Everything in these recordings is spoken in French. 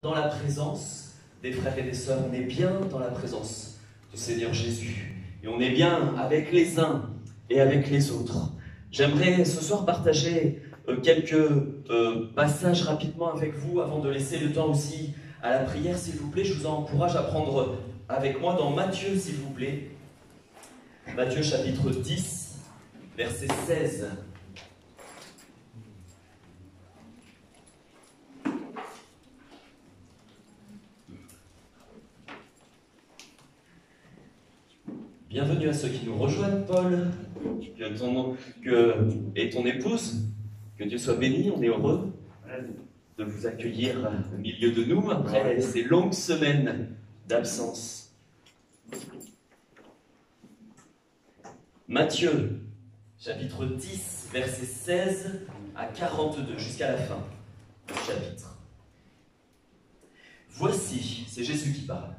dans la présence des frères et des sœurs, on est bien dans la présence du Seigneur Jésus. Et on est bien avec les uns et avec les autres. J'aimerais ce soir partager quelques passages rapidement avec vous avant de laisser le temps aussi à la prière, s'il vous plaît. Je vous encourage à prendre avec moi dans Matthieu, s'il vous plaît. Matthieu chapitre 10, verset 16. Bienvenue à ceux qui nous rejoignent, Paul, et ton épouse. Que Dieu soit béni, on est heureux de vous accueillir au milieu de nous après ces longues semaines d'absence. Matthieu, chapitre 10, versets 16 à 42, jusqu'à la fin du chapitre. Voici, c'est Jésus qui parle.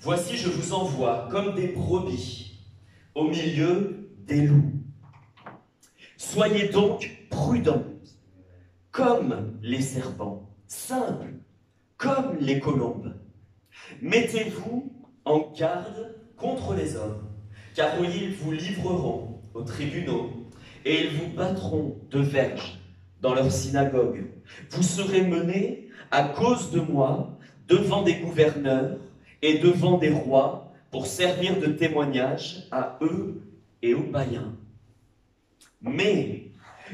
Voici, je vous envoie comme des brebis au milieu des loups. Soyez donc prudents, comme les serpents, simples, comme les colombes. Mettez-vous en garde contre les hommes, car ils vous livreront aux tribunaux et ils vous battront de verges dans leurs synagogues. Vous serez menés à cause de moi devant des gouverneurs et devant des rois pour servir de témoignage à eux et aux païens. Mais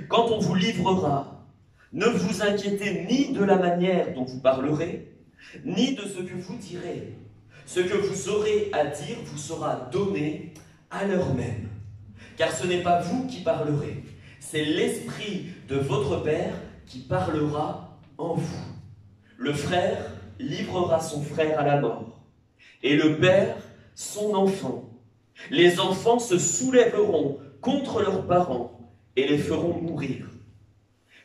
quand on vous livrera, ne vous inquiétez ni de la manière dont vous parlerez, ni de ce que vous direz. Ce que vous aurez à dire vous sera donné à l'heure même. Car ce n'est pas vous qui parlerez, c'est l'Esprit de votre Père qui parlera en vous. Le frère livrera son frère à la mort, et le père son enfant. Les enfants se soulèveront contre leurs parents et les feront mourir.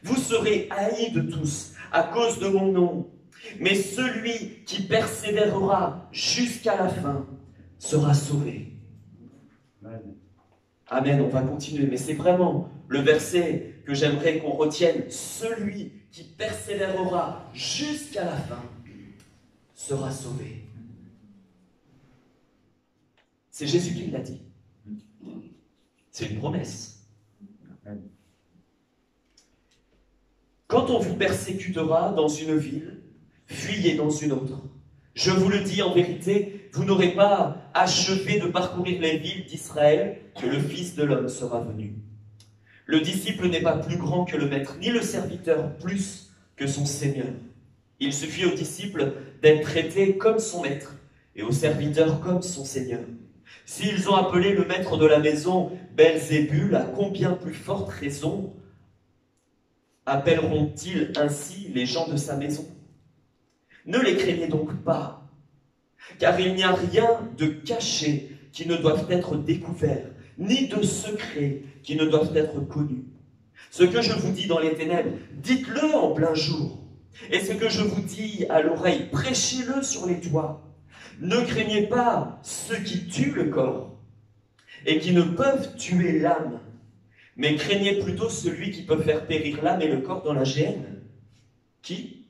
Vous serez haïs de tous à cause de mon nom, mais celui qui persévérera jusqu'à la fin sera sauvé. Amen, on va continuer, mais c'est vraiment le verset que j'aimerais qu'on retienne. Celui qui persévérera jusqu'à la fin sera sauvé. C'est Jésus qui l'a dit. C'est une promesse. Quand on vous persécutera dans une ville, fuyez dans une autre. Je vous le dis en vérité, vous n'aurez pas achevé de parcourir les villes d'Israël que le Fils de l'homme sera venu. Le disciple n'est pas plus grand que le maître, ni le serviteur plus que son Seigneur. Il suffit au disciple d'être traité comme son maître et au serviteur comme son Seigneur. S'ils ont appelé le maître de la maison Belzébul, à combien plus forte raison appelleront-ils ainsi les gens de sa maison? Ne les craignez donc pas, car il n'y a rien de caché qui ne doive être découvert, ni de secret qui ne doivent être connus. Ce que je vous dis dans les ténèbres, dites-le en plein jour, et ce que je vous dis à l'oreille, prêchez-le sur les toits. Ne craignez pas ceux qui tuent le corps et qui ne peuvent tuer l'âme, mais craignez plutôt celui qui peut faire périr l'âme et le corps dans la géhenne. Qui?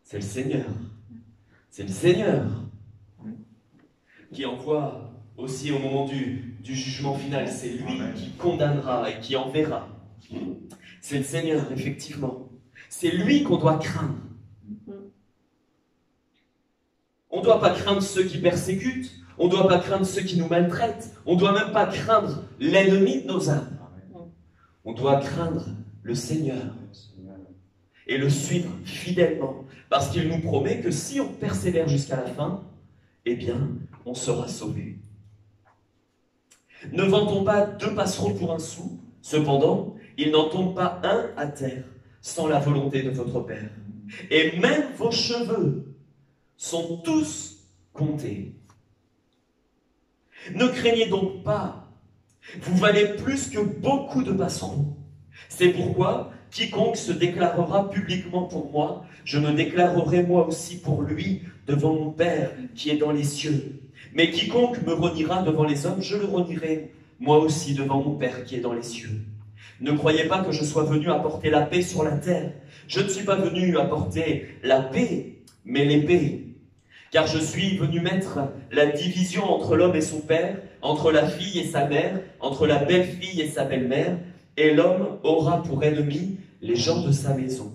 C'est le Seigneur. C'est le Seigneur qui envoie aussi au moment du jugement final. C'est lui qui condamnera et qui enverra. C'est le Seigneur, effectivement. C'est lui qu'on doit craindre. On ne doit pas craindre ceux qui persécutent, on ne doit pas craindre ceux qui nous maltraitent, on ne doit même pas craindre l'ennemi de nos âmes. On doit craindre le Seigneur et le suivre fidèlement, parce qu'il nous promet que si on persévère jusqu'à la fin, eh bien, on sera sauvé. Ne vantons pas 2 passereaux pour un sou, cependant, il n'en tombe pas un à terre sans la volonté de votre Père. Et même vos cheveux sont tous comptés. Ne craignez donc pas, vous valez plus que beaucoup de passerons. C'est pourquoi quiconque se déclarera publiquement pour moi, je me déclarerai moi aussi pour lui devant mon Père qui est dans les cieux. Mais quiconque me reniera devant les hommes, je le renierai moi aussi devant mon Père qui est dans les cieux. Ne croyez pas que je sois venu apporter la paix sur la terre. Je ne suis pas venu apporter la paix, mais l'épée. Car je suis venu mettre la division entre l'homme et son père, entre la fille et sa mère, entre la belle-fille et sa belle-mère, et l'homme aura pour ennemi les gens de sa maison.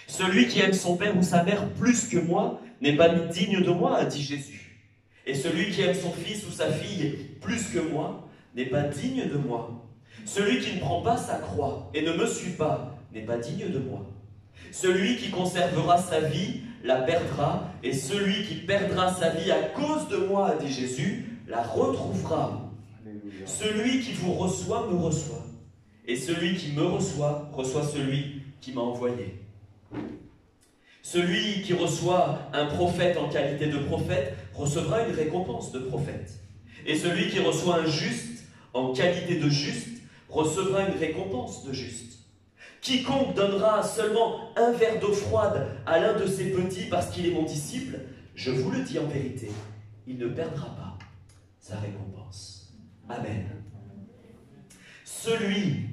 Celui qui aime son père ou sa mère plus que moi n'est pas digne de moi, a dit Jésus. Et celui qui aime son fils ou sa fille plus que moi n'est pas digne de moi. Celui qui ne prend pas sa croix et ne me suit pas n'est pas digne de moi. Celui qui conservera sa vie la perdra, et celui qui perdra sa vie à cause de moi, a dit Jésus, la retrouvera. Alléluia. Celui qui vous reçoit me reçoit, et celui qui me reçoit reçoit celui qui m'a envoyé. Celui qui reçoit un prophète en qualité de prophète recevra une récompense de prophète. Et celui qui reçoit un juste en qualité de juste recevra une récompense de juste. Quiconque donnera seulement un verre d'eau froide à l'un de ses petits parce qu'il est mon disciple, je vous le dis en vérité, il ne perdra pas sa récompense. Amen. Celui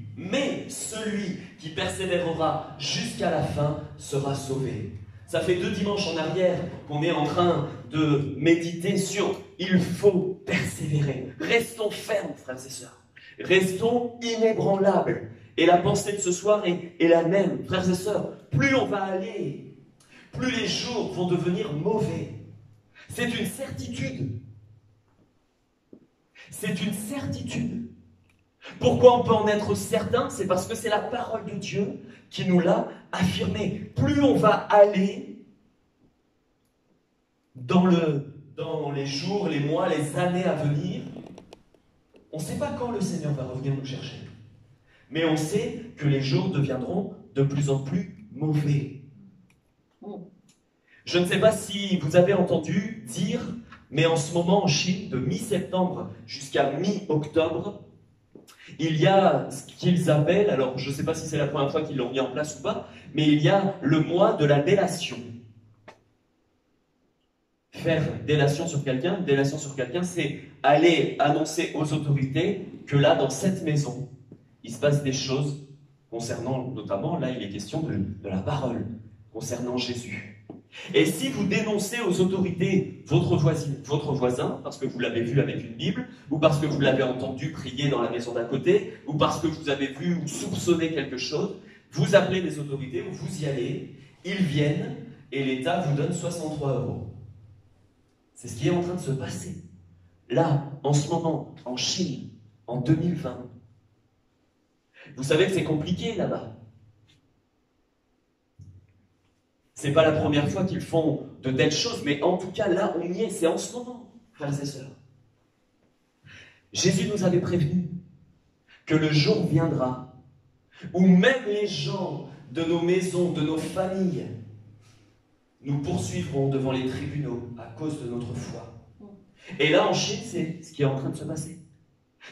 qui persévérera jusqu'à la fin sera sauvé. Ça fait 2 dimanches en arrière qu'on est en train de méditer sur « il faut persévérer ». Restons fermes, frères et sœurs. Restons inébranlables. Et la pensée de ce soir est la même. Frères et sœurs, plus on va aller, plus les jours vont devenir mauvais. C'est une certitude. C'est une certitude. Pourquoi on peut en être certain? C'est parce que c'est la parole de Dieu qui nous l'a affirmé. Plus on va aller dans les jours, les mois, les années à venir, on ne sait pas quand le Seigneur va revenir nous chercher. Mais on sait que les jours deviendront de plus en plus mauvais. Je ne sais pas si vous avez entendu dire, mais en ce moment en Chine, de mi-septembre jusqu'à mi-octobre, il y a ce qu'ils appellent, alors je ne sais pas si c'est la première fois qu'ils l'ont mis en place ou pas, mais il y a le mois de la délation. Faire délation sur quelqu'un, c'est aller annoncer aux autorités que là, dans cette maison, il se passe des choses concernant, notamment, là il est question de la parole, concernant Jésus. Et si vous dénoncez aux autorités votre voisin, parce que vous l'avez vu avec une Bible, ou parce que vous l'avez entendu prier dans la maison d'à côté, ou parce que vous avez vu ou soupçonné quelque chose, vous appelez les autorités, vous y allez, ils viennent, et l'État vous donne 63 €. C'est ce qui est en train de se passer. Là, en ce moment, en Chine, en 2020, vous savez que c'est compliqué là-bas. C'est pas la première fois qu'ils font de telles choses, mais en tout cas, là, on y est, c'est en ce moment, frères et sœurs. Jésus nous avait prévenu que le jour viendra où même les gens de nos maisons, de nos familles, nous poursuivront devant les tribunaux à cause de notre foi. Et là, en Chine, c'est ce qui est en train de se passer.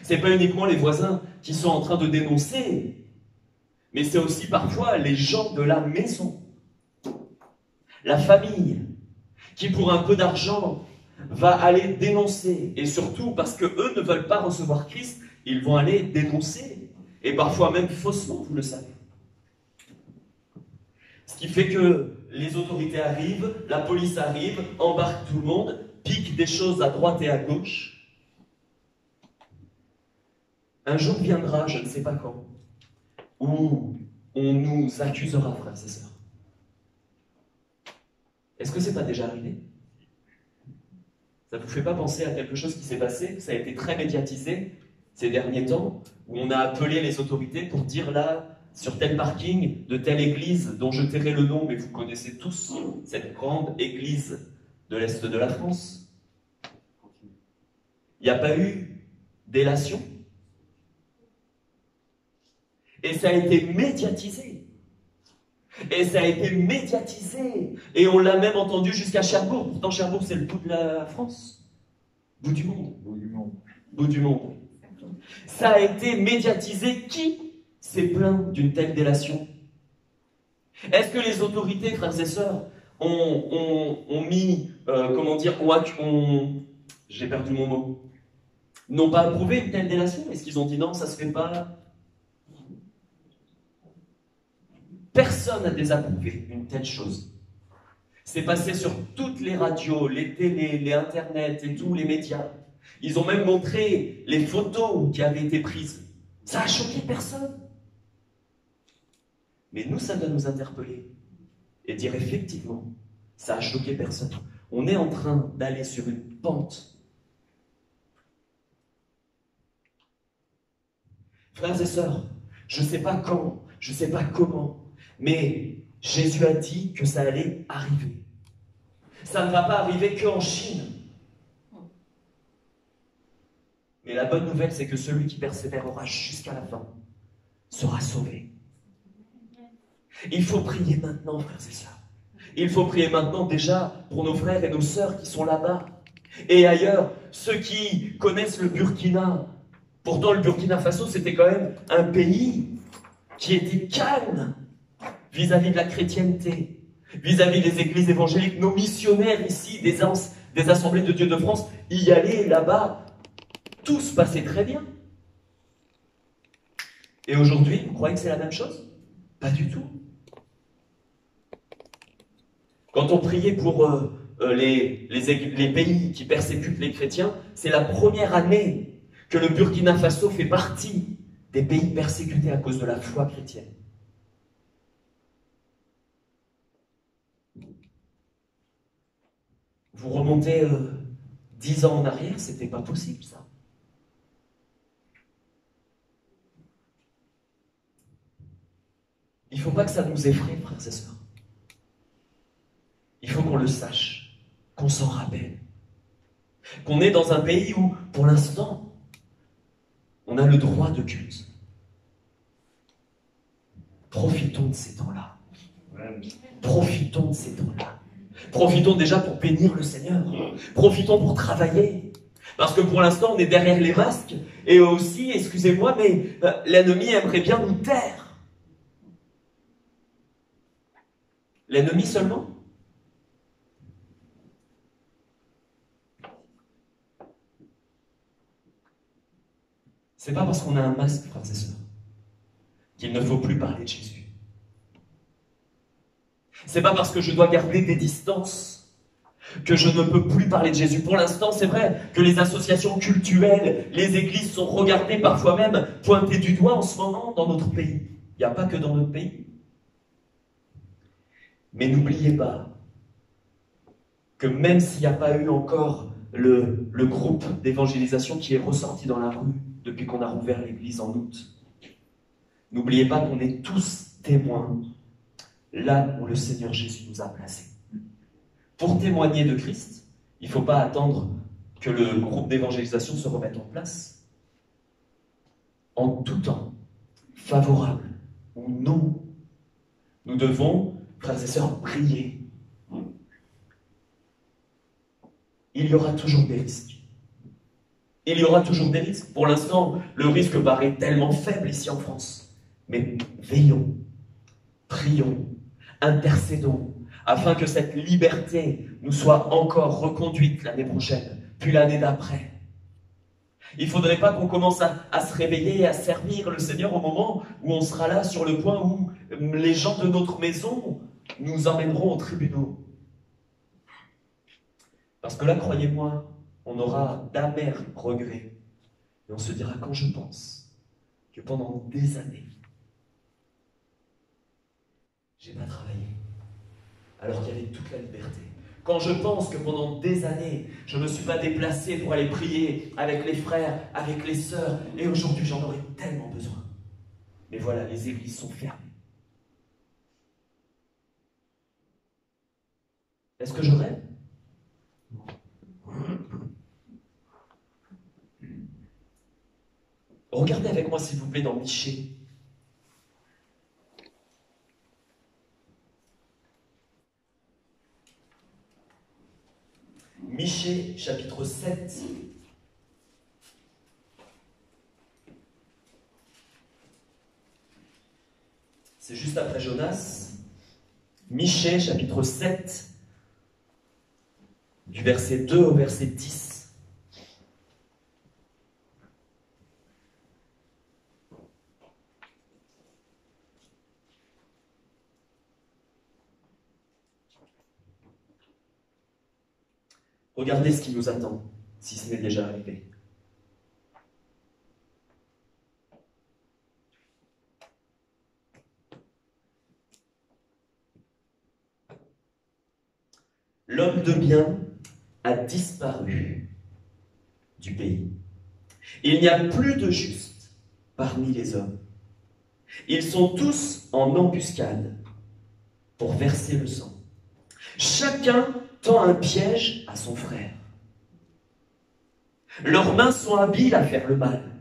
C'est pas uniquement les voisins qui sont en train de dénoncer, mais c'est aussi parfois les gens de la maison, la famille, qui pour un peu d'argent va aller dénoncer, et surtout parce que eux ne veulent pas recevoir Christ, ils vont aller dénoncer, et parfois même faussement, vous le savez. Ce qui fait que les autorités arrivent, la police arrive, embarque tout le monde, pique des choses à droite et à gauche. Un jour viendra, je ne sais pas quand, où on nous accusera, frères et sœurs. Est-ce que c'est pas déjà arrivé? Ça ne vous fait pas penser à quelque chose qui s'est passé? Ça a été très médiatisé ces derniers temps, où on a appelé les autorités pour dire là, sur tel parking de telle église, dont je tairai le nom, mais vous connaissez tous cette grande église de l'Est de la France. Il n'y a pas eu délation. Et ça a été médiatisé. Et ça a été médiatisé. Et on l'a même entendu jusqu'à Cherbourg. Pourtant, Cherbourg, c'est le bout de la France. Bout du monde. Bout du monde. Bout du monde. Ça a été médiatisé. Qui s'est plaint d'une telle délation? Est-ce que les autorités, frères et sœurs, ont mis, j'ai perdu mon mot, n'ont pas approuvé une telle délation? Est-ce qu'ils ont dit non, ça se fait pas? Personne n'a désapprouvé une telle chose. C'est passé sur toutes les radios, les télés, les internets et tous les médias. Ils ont même montré les photos qui avaient été prises. Ça a choqué personne. Mais nous, ça doit nous interpeller et dire effectivement, ça a choqué personne. On est en train d'aller sur une pente. Frères et sœurs, je ne sais pas quand, je ne sais pas comment, mais Jésus a dit que ça allait arriver. Ça ne va pas arriver qu'en Chine. Mais la bonne nouvelle, c'est que celui qui persévérera jusqu'à la fin sera sauvé. Il faut prier maintenant, frères et sœurs. Il faut prier maintenant déjà pour nos frères et nos sœurs qui sont là-bas. Et ailleurs, ceux qui connaissent le Burkina. Pourtant, le Burkina Faso, c'était quand même un pays qui était calme vis-à-vis de la chrétienté, vis-à-vis des églises évangéliques. Nos missionnaires ici, des assemblées de Dieu de France, y allaient là-bas. Tout se passait très bien. Et aujourd'hui, vous croyez que c'est la même chose? Pas du tout. Quand on priait pour les pays qui persécutent les chrétiens, c'est la première année que le Burkina Faso fait partie des pays persécutés à cause de la foi chrétienne. Vous remontez 10 ans en arrière, c'était pas possible ça. Il ne faut pas que ça nous effraie, frères et sœurs. Il faut qu'on le sache, qu'on s'en rappelle. Qu'on est dans un pays où, pour l'instant, on a le droit de culte. Profitons de ces temps-là. Profitons de ces temps-là. Profitons déjà pour bénir le Seigneur. Profitons pour travailler. Parce que pour l'instant, on est derrière les masques. Et aussi, excusez-moi, mais l'ennemi aimerait bien nous taire. L'ennemi seulement? C'est pas parce qu'on a un masque, frères et sœurs, qu'il ne faut plus parler de Jésus. C'est pas parce que je dois garder des distances que je ne peux plus parler de Jésus. Pour l'instant, c'est vrai que les associations cultuelles, les églises sont regardées, parfois même pointées du doigt en ce moment dans notre pays. Il n'y a pas que dans notre pays. Mais n'oubliez pas que même s'il n'y a pas eu encore le groupe d'évangélisation qui est ressorti dans la rue depuis qu'on a rouvert l'église en août, n'oubliez pas qu'on est tous témoins là où le Seigneur Jésus nous a placés. Pour témoigner de Christ, il ne faut pas attendre que le groupe d'évangélisation se remette en place. En tout temps, favorable ou non, nous devons, frères et sœurs, prier. Il y aura toujours des risques. Il y aura toujours des risques. Pour l'instant, le risque paraît tellement faible ici en France. Mais veillons, prions, intercédons, afin que cette liberté nous soit encore reconduite l'année prochaine, puis l'année d'après. Il ne faudrait pas qu'on commence à se réveiller et à servir le Seigneur au moment où on sera là sur le point où les gens de notre maison nous emmèneront aux tribunaux. Parce que là, croyez-moi, on aura d'amers regrets. Et on se dira, quand je pense que pendant des années, j'ai pas travaillé, alors qu'il y avait toute la liberté. Quand je pense que pendant des années, je ne me suis pas déplacé pour aller prier avec les frères, avec les sœurs, et aujourd'hui j'en aurais tellement besoin. Mais voilà, les églises sont fermées. Est-ce que je rêve? Regardez avec moi s'il vous plaît dans Michée. Michée, chapitre 7. C'est juste après Jonas. Michée, chapitre 7, du verset 2 au verset 10. Regardez ce qui nous attend, si ce n'est déjà arrivé. L'homme de bien a disparu du pays. Il n'y a plus de juste parmi les hommes. Ils sont tous en embuscade pour verser le sang. Chacun tend un piège à son frère. Leurs mains sont habiles à faire le mal.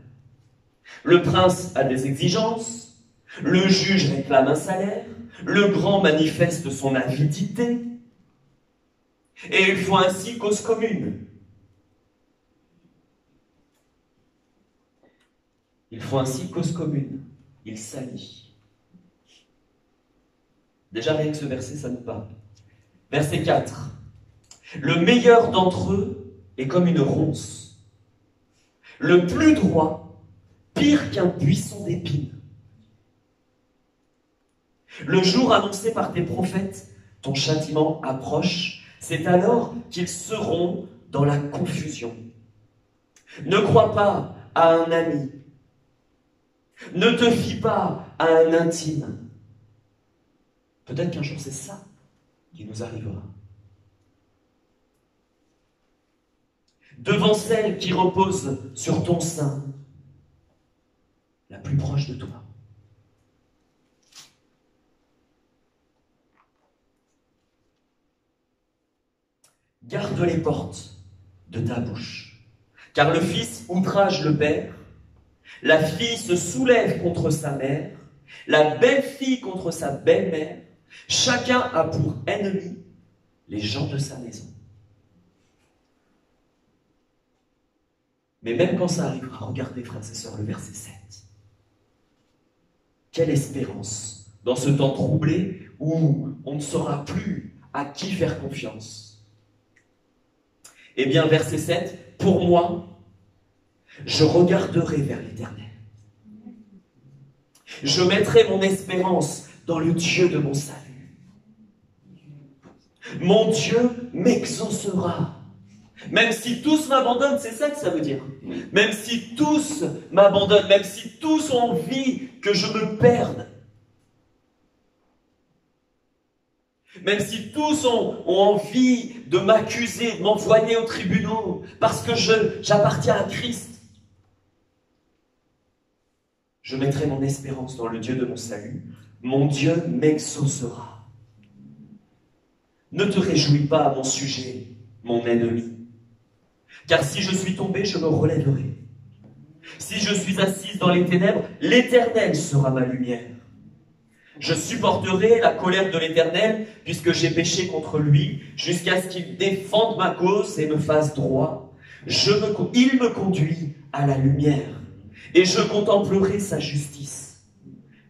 Le prince a des exigences, le juge réclame un salaire, le grand manifeste son avidité, et ils font ainsi cause commune. Ils font ainsi cause commune. Ils s'allient. Déjà, rien que ce verset, ça nous parle. Verset 4. Le meilleur d'entre eux est comme une ronce. Le plus droit, pire qu'un buisson d'épines. Le jour annoncé par tes prophètes, ton châtiment approche. C'est alors qu'ils seront dans la confusion. Ne crois pas à un ami. Ne te fie pas à un intime. Peut-être qu'un jour c'est ça qui nous arrivera. Devant celle qui repose sur ton sein, la plus proche de toi. Garde les portes de ta bouche, car le fils outrage le père, la fille se soulève contre sa mère, la belle-fille contre sa belle-mère, chacun a pour ennemi les gens de sa maison. Mais même quand ça arrivera, regardez frères et sœurs le verset 7. Quelle espérance dans ce temps troublé où on ne saura plus à qui faire confiance. Eh bien, verset 7, pour moi, je regarderai vers l'Éternel. Je mettrai mon espérance dans le Dieu de mon salut. Mon Dieu m'exaucera. Même si tous m'abandonnent, c'est ça que ça veut dire. Même si tous m'abandonnent, même si tous ont envie que je me perde. Même si tous ont envie de m'accuser, de m'envoyer aux tribunaux, parce que j'appartiens à Christ. Je mettrai mon espérance dans le Dieu de mon salut. Mon Dieu m'exaucera. Ne te réjouis pas à mon sujet, mon ennemi. Car si je suis tombé, je me relèverai. Si je suis assise dans les ténèbres, l'Éternel sera ma lumière. Je supporterai la colère de l'Éternel, puisque j'ai péché contre lui, jusqu'à ce qu'il défende ma cause et me fasse droit. Il me conduit à la lumière, et je contemplerai sa justice.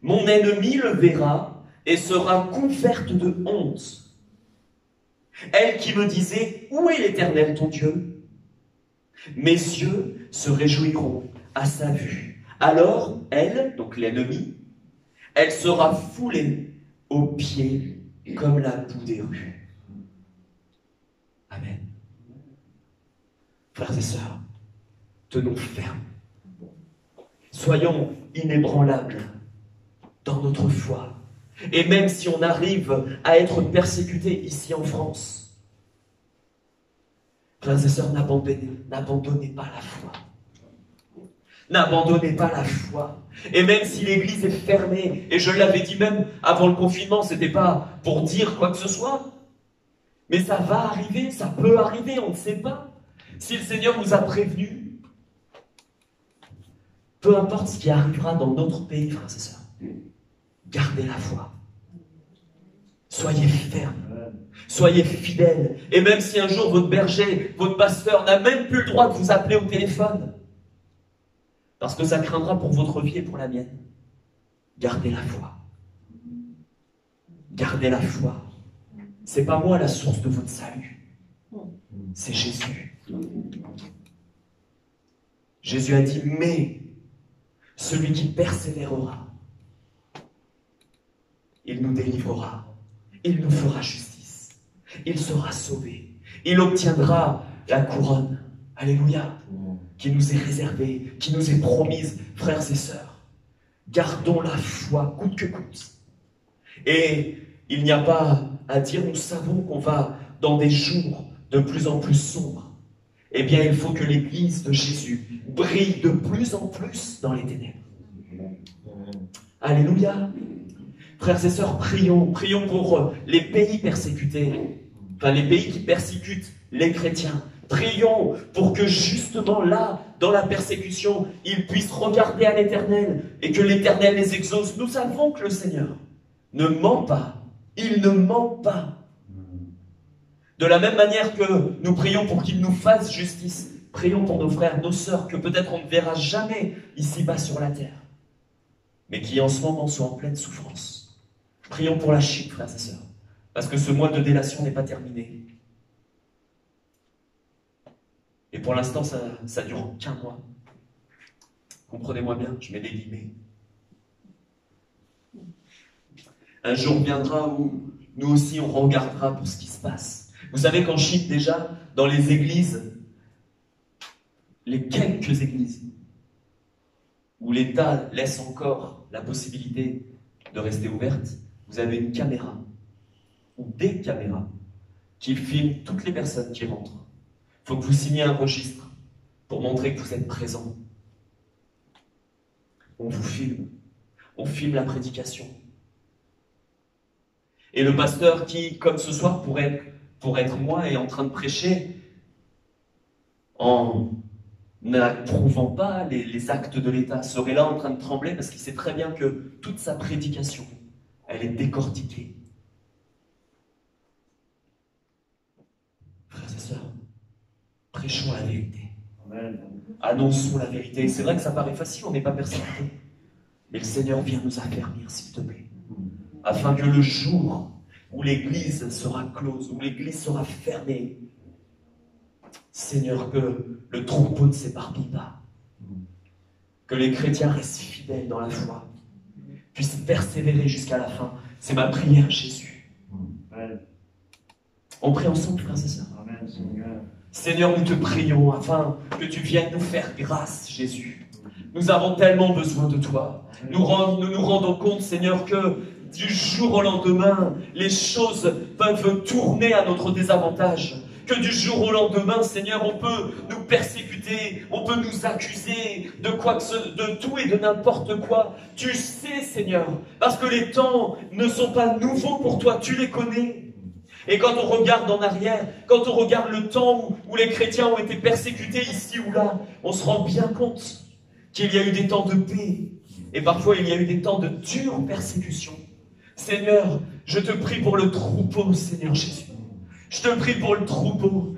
Mon ennemi le verra et sera couverte de honte. Elle qui me disait, où est l'Éternel ton Dieu? Mes yeux se réjouiront à sa vue. Alors, elle, donc l'ennemi, elle sera foulée aux pieds comme la boue des rues. Amen. Frères et sœurs, tenons ferme. Soyons inébranlables dans notre foi. Et même si on arrive à être persécuté ici en France, frères et sœurs, n'abandonnez pas la foi. N'abandonnez pas la foi. Et même si l'église est fermée, et je l'avais dit même avant le confinement, c'était pas pour dire quoi que ce soit, mais ça va arriver, ça peut arriver, on ne sait pas. Si le Seigneur nous a prévenus, peu importe ce qui arrivera dans notre pays, frères et sœurs, gardez la foi. Soyez fermes, soyez fidèles. Et même si un jour votre berger, votre pasteur n'a même plus le droit de vous appeler au téléphone, parce que ça craindra pour votre vie et pour la mienne, gardez la foi. Gardez la foi. C'est pas moi la source de votre salut. C'est Jésus. Jésus a dit, mais celui qui persévérera, il nous délivrera, il nous fera justice, il sera sauvé, il obtiendra la couronne, alléluia, qui nous est réservée, qui nous est promise, frères et sœurs. Gardons la foi, coûte que coûte. Et il n'y a pas à dire, nous savons qu'on va dans des jours de plus en plus sombres. Eh bien, il faut que l'Église de Jésus brille de plus en plus dans les ténèbres. Alléluia. Frères et sœurs, prions pour les pays persécutés, enfin les pays qui persécutent les chrétiens. Prions pour que justement là, dans la persécution, ils puissent regarder à l'Éternel et que l'Éternel les exauce. Nous savons que le Seigneur ne ment pas. Il ne ment pas. De la même manière que nous prions pour qu'il nous fasse justice, prions pour nos frères, nos sœurs, que peut-être on ne verra jamais ici-bas sur la terre, mais qui en ce moment sont en pleine souffrance. Prions pour la Chine, frères et sœurs, parce que ce mois de délation n'est pas terminé. Et pour l'instant, ça dure qu'un mois. Comprenez-moi bien, je mets des guillemets. Un jour viendra où nous aussi on regardera pour ce qui se passe. Vous savez qu'en Chine déjà, dans les églises, les quelques églises où l'État laisse encore la possibilité de rester ouverte, vous avez une caméra ou des caméras qui filment toutes les personnes qui rentrent. Il faut que vous signiez un registre pour montrer que vous êtes présent. On vous filme. On filme la prédication. Et le pasteur qui, comme ce soir, pourrait être moi, est en train de prêcher en n'approuvant pas les actes de l'État, serait là en train de trembler parce qu'il sait très bien que toute sa prédication, elle est décortiquée. Frères et sœurs, prêchons la vérité. Amen. Annonçons la vérité. C'est vrai que ça paraît facile, on n'est pas persécuté. Mais le Seigneur vient nous affermir, s'il te plaît. Afin que le jour où l'Église sera close, où l'Église sera fermée, Seigneur, que le troupeau ne s'éparpille pas. Que les chrétiens restent fidèles dans la foi, puissent persévérer jusqu'à la fin. C'est ma prière, Jésus. On prie ensemble, frères et sœurs. Amen, Seigneur. Seigneur, nous te prions afin que tu viennes nous faire grâce, Jésus. Nous avons tellement besoin de toi. Nous nous rendons compte, Seigneur, que du jour au lendemain, les choses peuvent tourner à notre désavantage. Que du jour au lendemain, Seigneur, on peut nous persécuter, on peut nous accuser de tout et de n'importe quoi. Tu sais, Seigneur, parce que les temps ne sont pas nouveaux pour toi, tu les connais. Et quand on regarde en arrière, quand on regarde le temps où les chrétiens ont été persécutés ici ou là, on se rend bien compte qu'il y a eu des temps de paix. Et parfois, il y a eu des temps de dure persécution. Seigneur, je te prie pour le troupeau, Seigneur Jésus. Je te prie pour le troupeau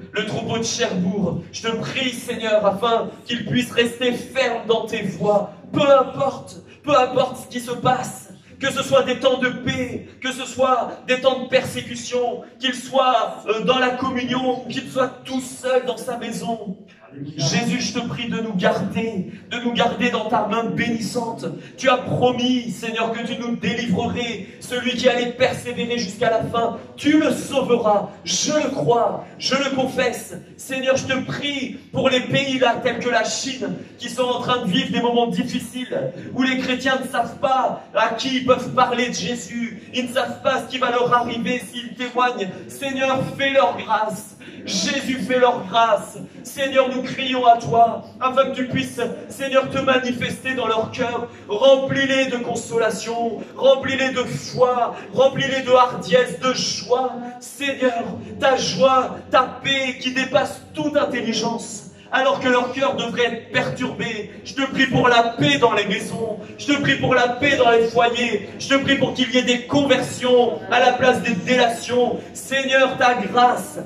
de Cherbourg. Je te prie, Seigneur, afin qu'il puisse rester ferme dans tes voies. Peu importe ce qui se passe. Que ce soit des temps de paix, que ce soit des temps de persécution, qu'il soit dans la communion, ou qu'il soit tout seul dans sa maison. Jésus, je te prie de nous garder dans ta main bénissante. Tu as promis, Seigneur, que tu nous délivrerais. Celui qui allait persévérer jusqu'à la fin, tu le sauveras. Je le crois, je le confesse. Seigneur, je te prie pour les pays là, tels que la Chine, qui sont en train de vivre des moments difficiles, où les chrétiens ne savent pas à qui ils peuvent parler de Jésus. Ils ne savent pas ce qui va leur arriver s'ils témoignent. Seigneur, fais leur grâce. Jésus, fais leur grâce. Seigneur, nous crions à toi, afin que tu puisses, Seigneur, te manifester dans leur cœur. Remplis-les de consolation, remplis-les de foi, remplis-les de hardiesse, de joie. Seigneur, ta joie, ta paix qui dépasse toute intelligence. Alors que leur cœur devrait être perturbé. Je te prie pour la paix dans les maisons. Je te prie pour la paix dans les foyers. Je te prie pour qu'il y ait des conversions à la place des délations. Seigneur, ta grâce,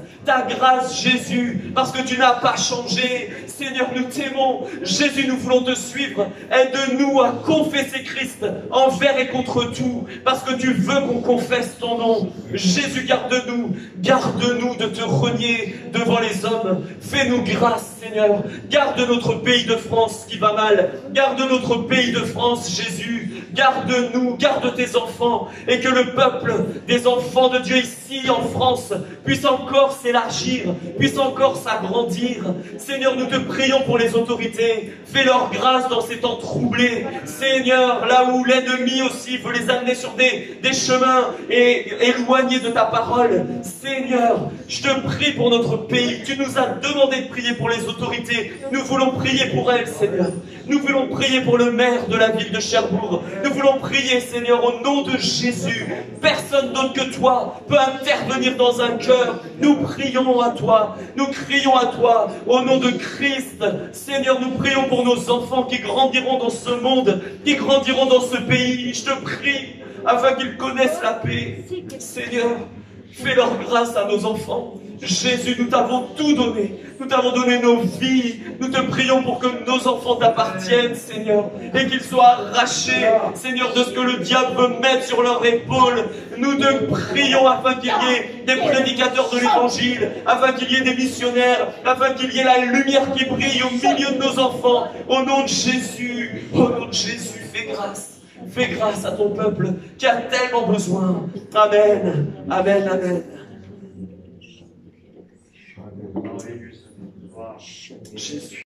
Jésus, parce que tu n'as pas changé. Seigneur, nous t'aimons. Jésus, nous voulons te suivre. Aide-nous à confesser Christ envers et contre tout, parce que tu veux qu'on confesse ton nom. Jésus, garde-nous. Garde-nous de te renier devant les hommes. Fais-nous grâce, Seigneur. Garde notre pays de France qui va mal. Garde notre pays de France, Jésus. Garde-nous, garde tes enfants. Et que le peuple des enfants de Dieu ici en France puisse encore s'élargir, puisse encore s'agrandir. Seigneur, nous te prions pour les autorités. Fais-leur grâce dans ces temps troublés. Seigneur, là où l'ennemi aussi veut les amener sur des chemins et éloignés de ta parole. Seigneur, je te prie pour notre pays. Tu nous as demandé de prier pour les autorités. Nous voulons prier pour elles, Seigneur. Nous voulons prier pour le maire de la ville de Cherbourg. Nous voulons prier, Seigneur, au nom de Jésus. Personne d'autre que toi peut intervenir dans un cœur. Nous prions à toi. Nous crions à toi au nom de Christ. Seigneur, nous prions pour nos enfants qui grandiront dans ce monde, qui grandiront dans ce pays. Je te prie afin qu'ils connaissent la paix. Seigneur, fais leur grâce à nos enfants. Jésus, nous t'avons tout donné. Nous t'avons donné nos vies. Nous te prions pour que nos enfants t'appartiennent, Seigneur, et qu'ils soient arrachés, Seigneur, de ce que le diable veut mettre sur leur épaule. Nous te prions afin qu'il y ait des prédicateurs de l'évangile, afin qu'il y ait des missionnaires, afin qu'il y ait la lumière qui brille au milieu de nos enfants. Au nom de Jésus, fais grâce. Fais grâce à ton peuple qui a tellement besoin. Amen. Amen. Amen. Jésus.